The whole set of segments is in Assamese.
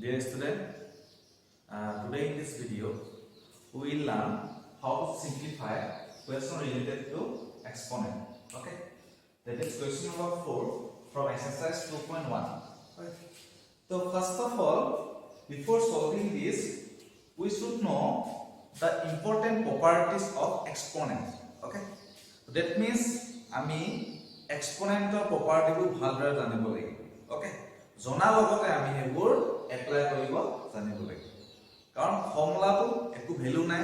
Dear student, today in this video we will learn how to simplify question related to exponent. Okay, that is question number 4 from exercise 2.1. Okay. So first of all, before solving this, we should know the important properties of exponent. Okay, so that means আমি exponent property को ভালদৰে জানিব লাগিব. Okay, জনাৰ লগতে আমি হেবোৰ এপ্লাই কৰিব জানিব লাগিব কাৰণ ফৰ্মুলাটো একো ভ্যালু নাই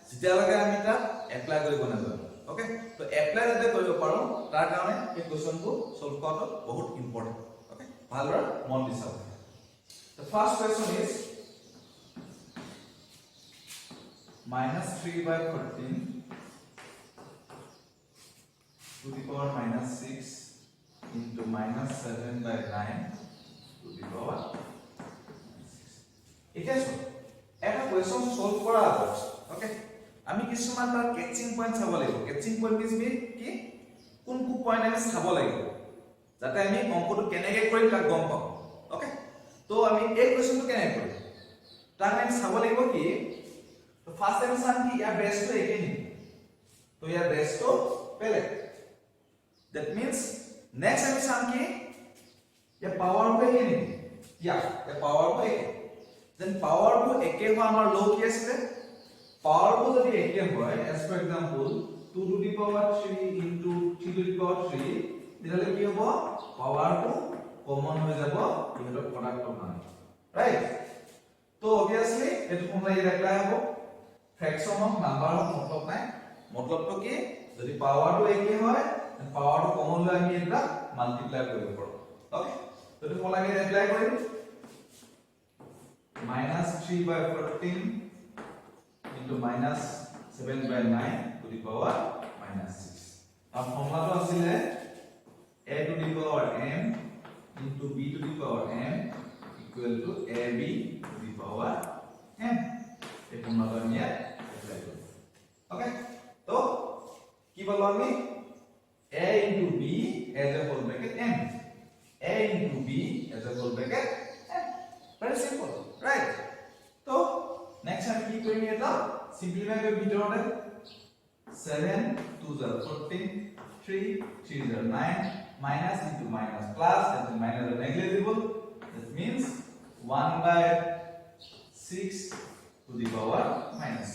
যেতিয়ালৈকে আমি এটা এপ্লাই কৰিব নাজানো ওকে তো এপ্লাই যদি কৰিব পাৰো তাৰ কাৰণে এই কোৱেশ্চনটো সলভ কৰাটো বহুত ইম্পৰ্টেন্ট ওকে ভালদৰে মন দি চাওক the first question is -3/13 to the power -6 into -7/9 to the power এটা এটা কোৱেশ্চন সলভ কৰা আগত ওকে আমি কিছুমান তাৰ কেচিং পইণ্ট চাব লাগিব কেচিং পইণ্ট মিন্স কি কোন কোন পইণ্ট আমি চাব লাগিব যাতে আমি অংকটো কেনেকৈ কৰিম তাক গম পাম ওকে তো আমি এই কোৱেশ্চনটো কেনেকৈ কৰিম তাক আমি চাব লাগিব কি তো ফাৰ্স্ট টাইম চাম কি ইয়াৰ বেসটো একে নি তো ইয়াৰ বেসটো বেলেগ that means next আমি চাম কি ইয়াৰ পাৱাৰটো একে নি ইয়াৰ পাৱাৰটো একে then power to একে হয় আমাৰ লো কি আছে power to যদি একে হয় as for example 2 to the power 3 into 3 to the power 3 তেতিয়ালে কি হ'ব power to কমন হৈ যাব ইহঁতৰ প্ৰডাক্টৰ মানে ৰাইট তো obviously এটো ফৰ্মুলা ইয়াত এপ্লাই হ'ব ফ্ৰেকশন অফ নাম্বার অফ মতলব নাই মতলবটো কি যদি power to একে হয় power to কমন লৈ আমি এটা মাল্টিপ্লাই কৰিব পাৰো ওকে তো এটো ফৰ্মুলা ইয়াত এপ্লাই কৰিম -3/14 into -7/9 to the power -6 our formula to asile a to the power m into b to the power m equal to ab to the power m এই formula আমি apply করব ওকে তো কি বলবো আমি a into b as a whole bracket m a into b as a whole bracket m very simple right तो next हम की करेंगे এটা सिंपलीफाई कर ভিতৰতে 7 2 0 14 3 3 0 9 minus into minus plus and then minus is negligible that means 1/6 to the power -6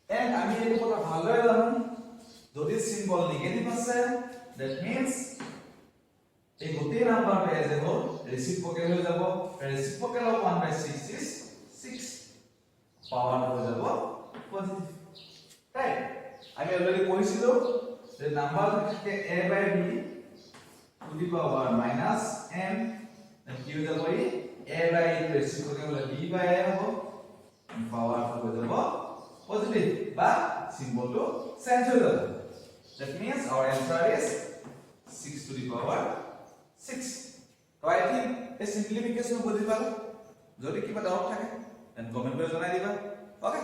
and আমি এই কথা ভালদৰে জানো যদি সিম্বল নেগেটিভ আছে that means এই গোটেই নাম্বাৰটো এজ এ হোল ৰেসিপ্ৰকেল হৈ যাব ৰেসিপ্ৰকেল অফ 1/6 is 6 পাৱাৰ হৈ যাব পজিটিভ ৰাইট আমি অলৰেডি পঢ়িছিলো যে নাম্বাৰ থাকে a/b to the power -m then কি হৈ যাব ই a/e ৰেসিপ্ৰকেল হ'লে b/a হ'ব পাৱাৰ হৈ যাব পজিটিভ বা সিম্বলটো চেঞ্জ হৈ যাব that means our answer is 6 to the power 6 so I think a simplification বুজি পালো যদি কিবা ডাউট থাকে দেন কমেন্ট কৰি জনাই দিবা ওকে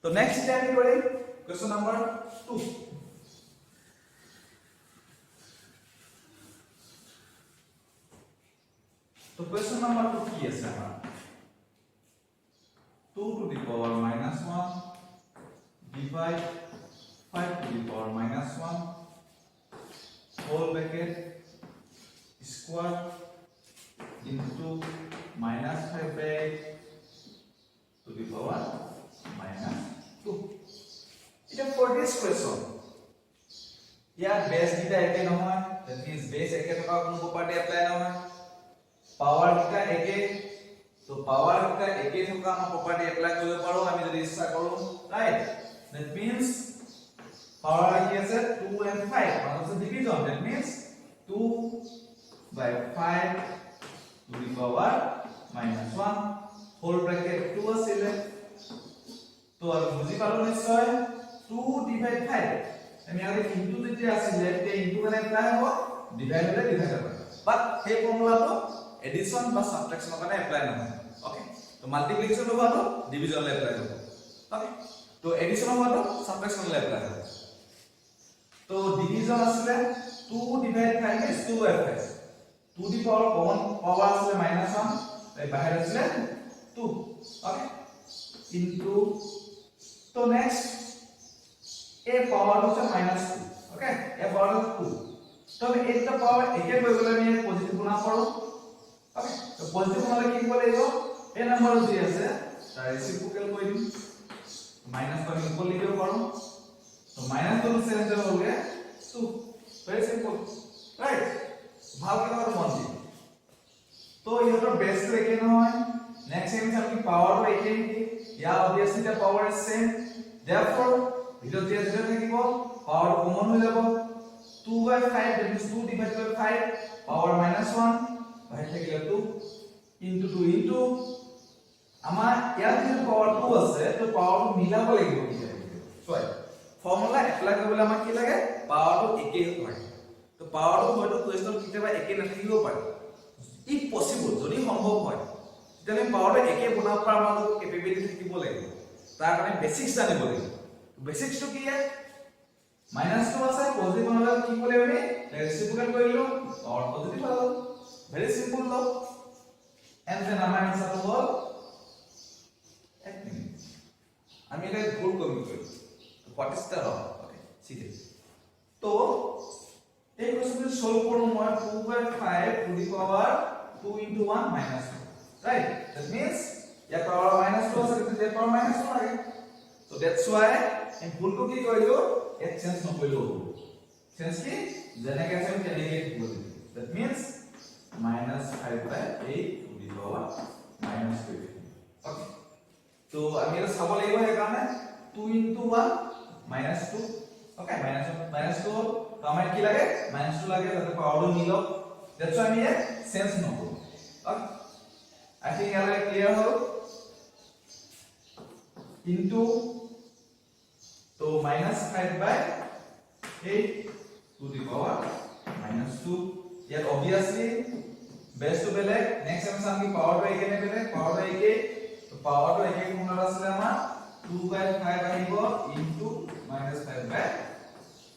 তো নেক্সট আমি কৰিম কোৱেশ্চন নম্বৰ 2 তো কোৱেশ্চন নম্বৰ 2 কি আছে আমাৰ 2 to the power -1 divide 5 to the power -1 whole bracket square into -5/8 to the power -2 এটা for this question year base গিটা একে নহয় that means বেস একে থকা কোনো প্ৰপাৰ্টি এপ্লাই নহয় পাৱাৰ গিটা একে তো পাৱাৰ গিটা একে থকা আমাৰ প্ৰপাৰ্টি এপ্লাই কৰিব পাৰো আমি যদি ইচ্ছা কৰো ৰাইট that means power কি আছে 2 and 5 মানে division that means 2/5 to the power -1 whole bracket 2 asile to আমি বুজি পালো নিশ্চয় 2 divide 5 আমি আগে ইনটু যদি আসলে তে ইনটু মানে এপ্লাই হ'ব ডিভাইড হলে ডিভাইড হ'ব বাট এই ফৰ্মুলাটো এডিশন বা সাবট্ৰাকশনৰ কাৰণে এপ্লাই নহয় ওকে তো মাল্টিপ্লিকেশন হবাটো ডিভিজনলে এপ্লাই হ'ব ওকে তো এডিশন হবাটো সাবট্ৰাকশনলে এপ্লাই হ'ব তো ডিভিজন আসলে 2 divide 5 is 2/5 2 the power common power আছে -1 তাই বাহিৰ আছে 2 ওকে ইনটু তো নেক্সট a পাৱাৰ আছে -2 ওকে a পাৱাৰ 2 তো আমি এটা পাৱাৰ একে কৰি গলে আমি পজিটিভ গুণা কৰো ওকে তো পজিটিভ গুণালে কি কৰিব লাগিব a নম্বৰ যি আছে তাৰ ৰেচিপ্ৰোকেল কৰি দিম মাইনাস টো আমি উপৰ লিখিব পাৰো তো মাইনাস টো চেঞ্জ হৈ গ'লে 2 very simple right ভালকে কথা মন দি তো ইহঁতৰ বেস টো একে নহয় নেক্সট টাইম আমি পাৱাৰ টো একে নেকি ইয়া obviously the power is same therefore ভিতৰত দিয়া যেটা থাকিব পাৱাৰ কমন হৈ যাব 2 by 5 that means 2 divided by 5 power -1 বাহিৰ থাকিলে 2 into 2 into আমাৰ ইয়াত যে পাৱাৰ 2 আছে তো পাৱাৰ টো মিলাব লাগিব কি সয় ফৰ্মুলা এপ্লাই কৰিবলৈ আমাক কি লাগে পাৱাৰ টো একে হয় তো পাৱাৰ টো হয়তো কোৱেশ্চন কিবা একে নাথাকিব পাৰে if possible যদি সম্ভৱ হয় তেতিয়ালে পাৱাৰ টো একে বনাব পৰা আমাক কেপেবিলিটি থাকিব লাগিব তাৰ কাৰণে বেসিক্স জানিব লাগিব বেসিক্স টো কি -2 আছে পজিটিভ হলে কি কৰিব আমি ৰেচিপ্ৰোকেল কৰিলো পাৱাৰ পজিটিভ হ'ল very simple লো and then আমাৰ আনসাৰ হ'ল 1 মিনিট আমি এটা ভুল কমি কৰিম what is the wrong okay see this তো এই কোশ্চেনটো সলভ করব মই 2 by 5 to the power 2 into 1 minus 2 right that means ya power -2 আছে কিন্তু যে power -2 লাগে so that's why আমি ভুলটো কি কৰিলো এক্সচেঞ্জ নকৰিলো চেঞ্জ কি যেনেকৈ আছে তেনেকৈ কৰিব that means -5 by 8 to the power -15 okay তো আমি এটা চাব লাগিব এই কাৰণে 2 into 1 -2 okay -2 তো আমাৰ কি লাগে -2 লাগে তাতে পাৱাৰটো মিলক দ্যাটস আমি এ চেঞ্জ নকৰো okay I think ইয়ালে ক্লিয়াৰ হ'ল into তো -5 by 8 to the power -2 ইয়াত obviously বেস টু বেলেগ নেক্সট টাইম আমি পাৱাৰটো একে নে বেলেগ পাৱাৰটো একে তো পাৱাৰটো একে কোনটা আছিল আমাৰ 2 by 5 আহিব into -5 by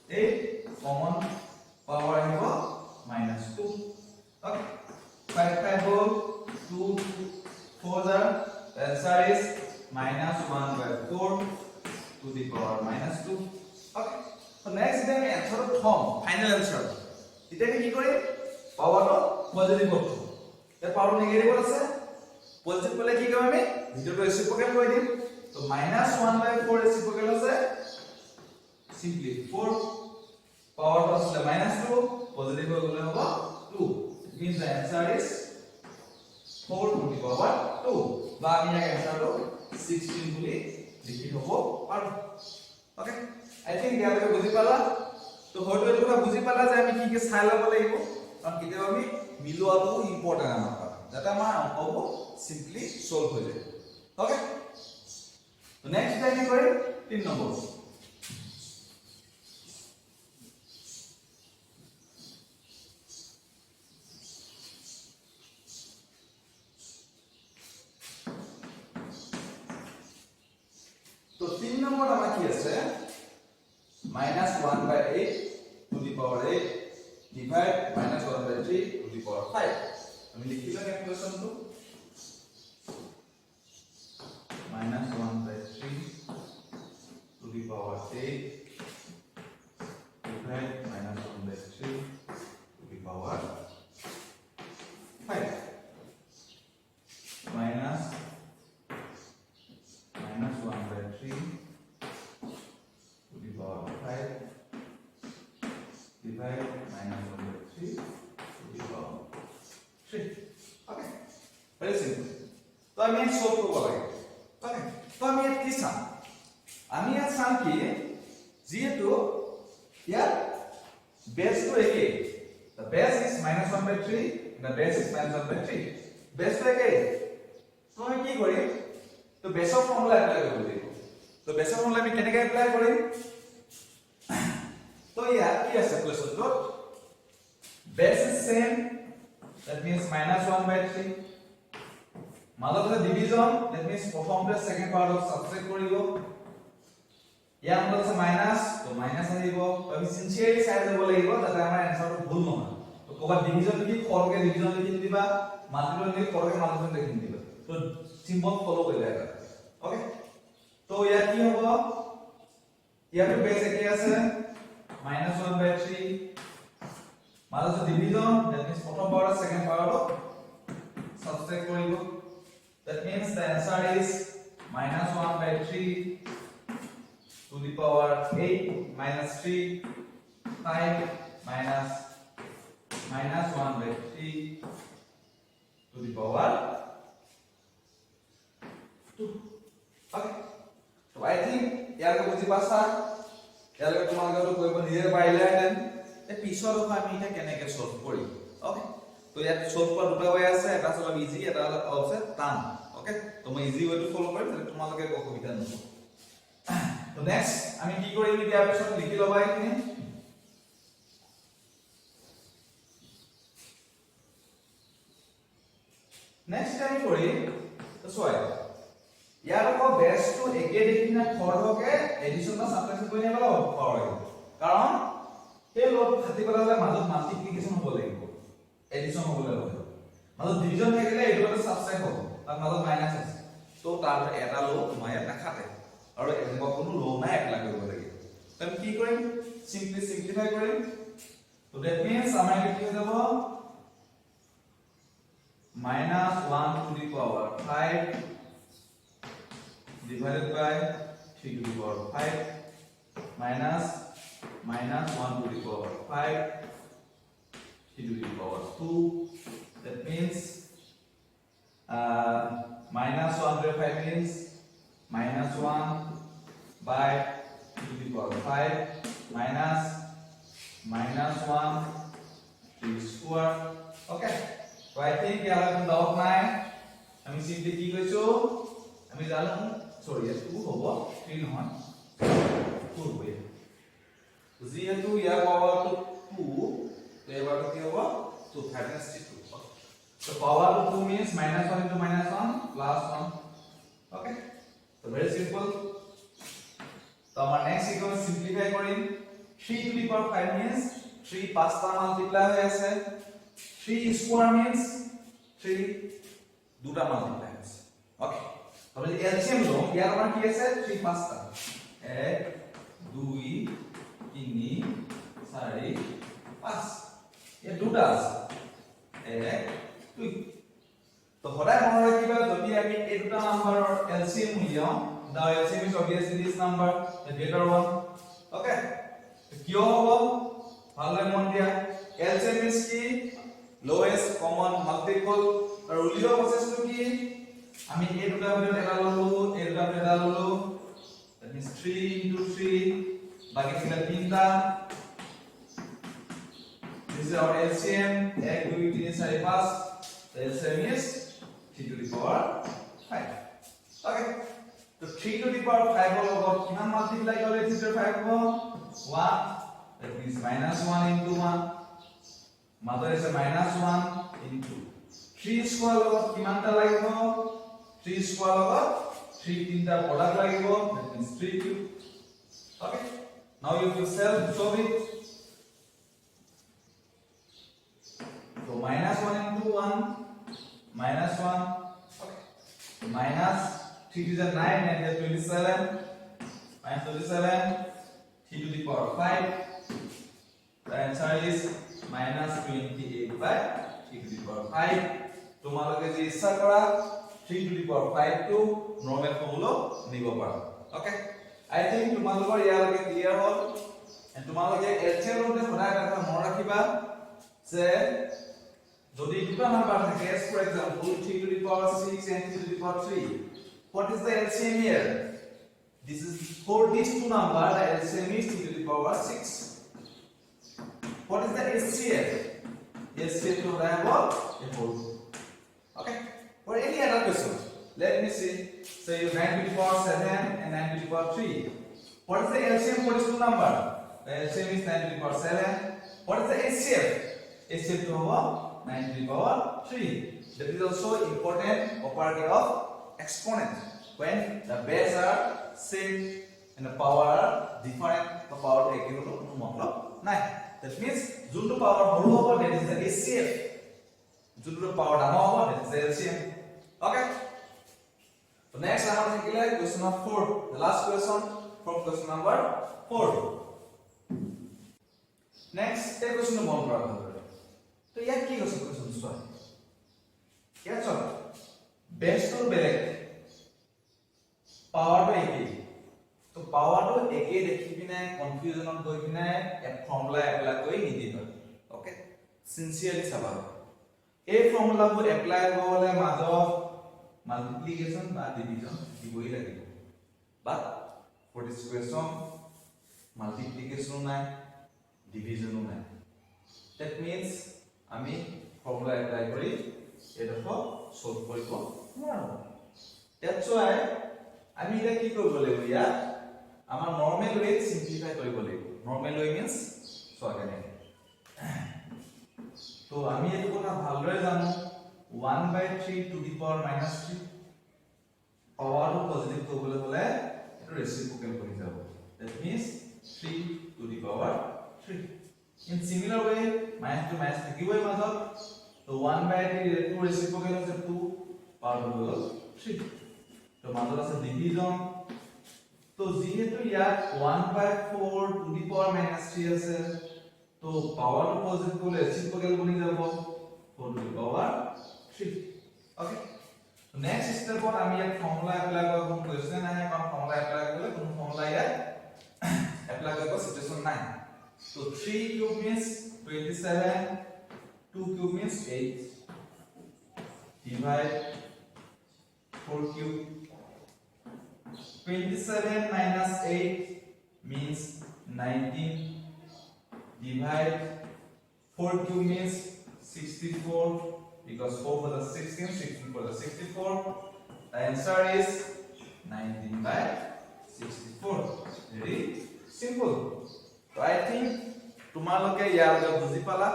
8 common power আহিব -2 okay 5 5 whole 2 4 the answer is -1 by 4 to the power -2 okay so next then answer form final answer এটা কি কৰি পাৱাৰটো পজিটিভ হ'ব তে পাৱাৰ নেগেটিভ আছে পজিটিভ হলে কি কৰিম আমি ভিতৰটো ৰেচিপ্ৰোকেল কৰি দিম তো -1 by 4 ৰেচিপ্ৰোকেল আছে simply 4 power to the -2 positive হৈ গলে হ'ব 2 it means the answer is 4 to the power 2 বা আমি এই answerটো 16 বুলি লিখি হ'ব পাৰো ওকে I think ইয়ালৈকে বুজি পালা তো হয়তো এইটো কথা বুজি পালা যে আমি কি কি চাই ল'ব লাগিব কাৰণ কেতিয়াবা আমি মিলোৱাটো ইম্পৰ্টেন্ট আমাৰ কাৰণে যাতে আমাৰ অংকটো সিম্পলি সলভ হৈ যায় ওকে তো নেক্সট টাইম কৰিম 3 নম্বৰ তো 3 নম্বৰ আমাৰ কি আছে -1 by 8 to the power 8 divide -1 by 3 to the power 5 আমি লিখিলো এই কোৱেশ্চনটো -1 by 3 to the power 8 divide -1 by 3 to the power 5 minus -1 by 3 to the power 5 divide -1 by 3 to the power 3 okay very simple তো আমি সলভ কৰিব লাগে okay তো আমি ইয়াত কি চাম আমি ইয়াত চাম কি যেহেতু ইয়াত বেসটো একে the base is -1 by 3 the base is -1 by 3 বেসটো একে তো আমি কি কৰিম তো বেসৰ ফৰ্মুলা এপ্লাই কৰিব লাগিব তো বেসৰ ফৰ্মুলা আমি কেনেকৈ এপ্লাই কৰিম তো ইয়াত কি আছে কোৱেশ্চনটো base is same that means -1 by 3 মাজত আছে ডিভিজন that means প্ৰথম প্লাস সেকেন্ড পাৰ্ট অফ সাবট্ৰেক্ট কৰিব ইয়াৰ মাজত আছে মাইনাস তো মাইনাস আহিব তো আমি সিনসিয়াৰলি চাই যাব লাগিব যাতে আমাৰ আনসাৰটো ভুল নহয় তো ক'বা ডিভিজন কি খৰকে ডিভিজন লিখি দিবা মাল্টিপ্লাই লিখি খৰকে মাল্টিপ্লাই লিখি দিবা তো সিম্বল ফলো কৰিবা এটা ওকে তো ইয়াত কি হ'ব ইয়াৰ বেস একে আছে -1/3 মাইনাস ডিভিজন দ্যাট মিন্স প্রথম পাওয়ার সেকেন্ড পাওয়ার subtract করিব that means the answer is -1/3 to the power 8 minus 3 5 minus -1/3 to the power 2 okay so I think ইয়াৰ বুজি পাছা ইয়াৰ তোমালোকে কৰিব নিজে পাৰিলেহেঁতেন এই পিছৰ আমি এটা কেনেকৈ সলভ কৰিম ওকে তো ইয়াত সলভ কৰা দুটা ওয়ে আছে এটা অলপ ইজি এটা অলপ টান ওকে তো মই ইজি ওয়েটো ফলো কৰিম তাহলে তোমালোকে একো অসুবিধা নহয় তো নেক্সট আমি কি কৰিম এতিয়া পিছত লিখি লবা এইখিনি নেক্সট আমি কৰিম তো চোৱা ইয়াৰ আকৌ বেসটো একে দেখিনা খৰকে এডিশন বা সাবট্ৰাকশন কৰি নিবলা পাৱাৰ কাৰণ এই লট খাতি কৰালে মাজত মাল্টিপ্লিকেশন হ'ব লাগিব এডিশন হ'ব লাগিব মাজত ডিভিজন থাকিলে এইটো সাবট্ৰাক্ট হ'ব তাৰ মাজত মাইনাস আছে তো তাৰ এটা লো মই এটা খাতে আৰু এনেকুৱা কোনো লো নাই একলা কৰিব লাগিব আমি কি কৰিম সিম্পলিফাই কৰিম তো দ্যাট মিন্স আমাৰ কি হৈ যাব -1 to the power 5 divided by 3 to the power 5 minus -1 to the power 5 3 to the power 2 that means -1 to 5 means -1 by 2 to the power 5 minus -1 3 square okay so I think ইয়াৰ কোনো ডাউট নাই আমি সিম্পলি কি কৈছো আমি জানো সৰি এ 2 হ'ব 3 নহয় 2 হ'ব যেহেতু ইয়াৰ পাৱাৰটো 2 তো এবাৰ কি হ'ব 2 minus 2 so power 2 means -1 into -1 plus 1 okay so very simple তো আমাৰ নেক্সট ইকুয়েশন সিম্পলিফাই কৰিম 3 to the power 5 means 3 পাঁচটা মাল্টিপ্লাই হৈ আছে 3 square means 3 দুটা মাল্টিপ্লাই আছে ওকে তাহলে এলসিএম লো ইয়ার আমার কি আছে 3 পাঁচটা 1 2 3 4 5 এই দুটা আছে 1 2 তো সদায় মনত ৰাখিবা যদি আমি এই দুটা নাম্বাৰৰ এলসিএম উলিয়াও the LCM is obviously this number the greater one okay কিয় হ'ব ভালকৈ মন দিয়া LCM is কি lowest common multiple আৰু উলিওৱা প্ৰচেছটো কি আমি এই দুটা ভিতৰত এটা ললো এই দুটা ভিতৰত এটা ললো that means 3 into 3 বাকি ছিল তিনটা this is our LCM 1 2 3 4 5 the LCM is 3 to the power 5 okay so 3 to the power 5 ৰ লগত কিমান মাল্টিপ্লাই কৰিলে 3 to the 5 হ'ব 1 that means -1 into 1 mother is a -1 into 3 square লগত কিমানটা লাগিব 3 square লগত 3 তিনটা প্রোডাক্ট লাগিব that means 3 cube okay now you have to solve it so -1 into 1 -1 okay so minus 3 to the 9 and 27 -27 3 to the power 5 the answer is -28 by 3 to the power 5 তোমালোকে যে ইচ্ছা কৰা 3 to the power 5 to normal formula নিব পাৰা ওকে I think তোমালোকৰ ইয়ালৈকে ক্লিয়াৰ হ'ল and তোমালোকে LCM তে সদায় কথা মনত ৰাখিবা যে যদি দুটা নাম্বাৰ থাকে for example 3 to the power 6 and 3 to the power 3 what is the LCM here this is for these two numbers the LCM is 3 to the power 6 what is the HCF HCF to have a whole okay or any other question let me see say you 9 to the power 7 and 9 to the power 3 what is the LCM for these two number the LCM is 9 to the power 7 what is the HCF HCF to have 9 to the power 3 that is also important property of exponent when the base are same and the power are different the power equal to no matlab nahi that means যোনটো পাৱাৰ সৰু হ'ব that is the HCF যোনটো পাৱাৰ ডাঙৰ হ'ব that is the LCM okay so next আমাৰ থাকিলে question number 4 the last question from question number 4 next এই question মন কৰা হ'ব তো ইয়াত কি কৈছে question চোৱা ইয়াত চোৱা বেছটো বেলেগ পাৱাৰটো একেই তো পাৱাৰটো একেই দেখি পিনে কনফিউজনত গৈ পিনে এক ফৰ্মুলা এপ্লাই কৰি নিদিবা ওকে সিনসিয়াৰলি চাবা এই ফৰ্মুলাবোৰ এপ্লাই কৰিলে মাজত মাল্টিপ্লিকেশন বা ডিভিজন দিবই লাগিব বাট ফৰ দিস কোৱেশ্চন মাল্টিপ্লিকেশন নাই ডিভিজনো নাই দ্যাট মিন্স আমি ফৰ্মুলা এপ্লাই কৰি এডফ সলভ কৰিব নোৱাৰো দ্যাটস ওয়াই আমি এটা কি কৰিব লাগিব ইয়াত আমাৰ নৰমাল ওয়ে সিম্পলিফাই কৰিব লাগিব নৰমাল ওয়ে মিন্স সো কেনে তো আমি এটো কথা ভালদৰে জানো 1/3 টু দি পাৱাৰ -3 পাৱাৰটো পজিটিভ কৰিবলৈ হলে এটো ৰেসিপ্ৰোকেল কৰি যাব that means 3 to the power 3 in similar way minus to minus থাকিবই মাজত তো 1/3 টু ৰেসিপ্ৰোকেল আছে 2 পাৱাৰ হল 3 তো মাজত আছে ডিভিজন তো যেহেতু ইয়াত 1/4 টু দি পাৱাৰ -3 আছে তো পাৱাৰ পজিটিভ কৰিলে ৰেসিপ্ৰোকেল বনি যাব 4 টু দি পাৱাৰ 3 ওকে তো নেক্সট স্টেপত আমি ইয়াত ফৰ্মুলা এপ্লাই কৰিব কোৱেশ্চন নাই কাৰণ ফৰ্মুলা এপ্লাই কৰিলে কোনো ফৰ্মুলা ইয়াত এপ্লাই কৰিব সিচুৱেচন নাই so 3 cube means 27 2 cube means 8 divide 4 cube 27 minus 8 means 19 divide 4 cube means 64 because 4 for the 16 16 for the 64 the answer is 19 by 64 very simple so I think তোমালোকে ইয়াৰ যে বুজি পালা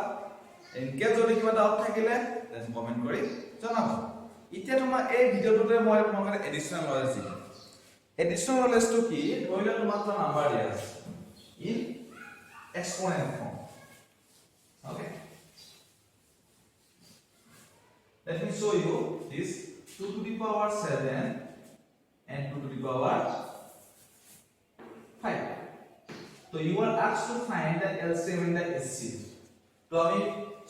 এনকে যদি কিবা ডাউট থাকিলে দেন কমেন্ট কৰি জনাবা এতিয়া তোমাৰ এই ভিডিওটোতে মই তোমাক এডিশনাল নলেজ দিম এডিশনাল নলেজটো কি ধৰিলে তোমাৰ নাম্বাৰ দিয়া আছে in exponent form okay let me show you this 2 to the power 7 and 2 to the power 5 so you are asked to find the LCM and the HCF তো আমি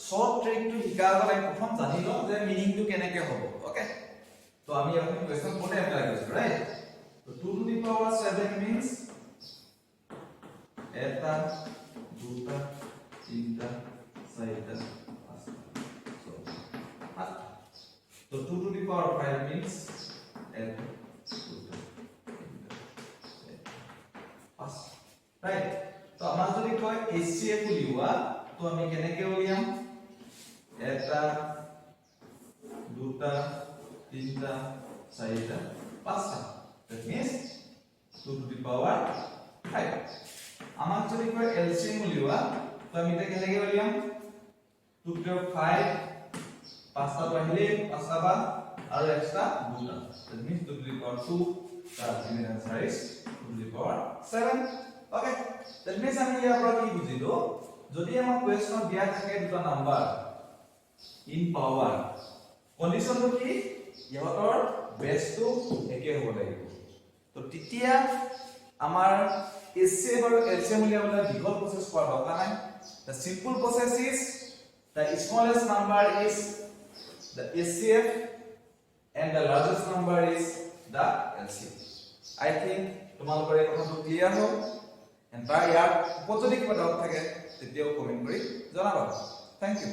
short trick to শিকাবলৈ প্ৰথম জানি লওঁ যে মিনিং টো কেনেকৈ হ'ব ওকে তো আমি এখন কোৱেশ্চন কোনে এপ্লাই কৰিছো ৰাইট তো 2 to the power 7 means এটা দুটা তিনটা চাৰিটা পাঁচটা ছয়টা তো 2 to the power 5 means এটা দুটা তিনটা চাৰিটা পাঁচটা right তো আমাৰ যদি কয় HCF উলিওৱা তো আমি কেনেকৈ উলিয়াম এটা দুটা তিনটা চাৰিটা পাঁচটা that means 2 to the power 5 আমাক যদি কয় LCM উলিওৱা তো আমি এটা কেনেকৈ উলিয়াম 2 to the power 5 পাঁচটা তো আহিলে পাঁচটা বা আৰু এক্সট্ৰা দুটা that means 2 to the power 2 তাৰ মানে answer is 2 to the power 7 okay that means আমি ইয়াৰ পৰা কি বুজিলো যদি আমাক কোৱেশ্চন দিয়া থাকে দুটা নাম্বাৰ ইন পাৱাৰ কন্ডিশনটো কি ইহঁতৰ বেছটো একে হ'ব লাগিব তো তেতিয়া আমাৰ HCF আৰু LCM উলিয়াবলৈ দীঘল প্ৰসেস কৰা দৰকাৰ নাই the simple process is the smallest number is the HCF and the largest number is the LCM I think তোমালোকৰ এই কথাটো ক্লিয়াৰ হ'ল and by ইয়াৰ উপযোগী কিবা ডাউট থাকে তেতিয়াও কমেন্ট কৰি জনাবা থ্যাংক ইউ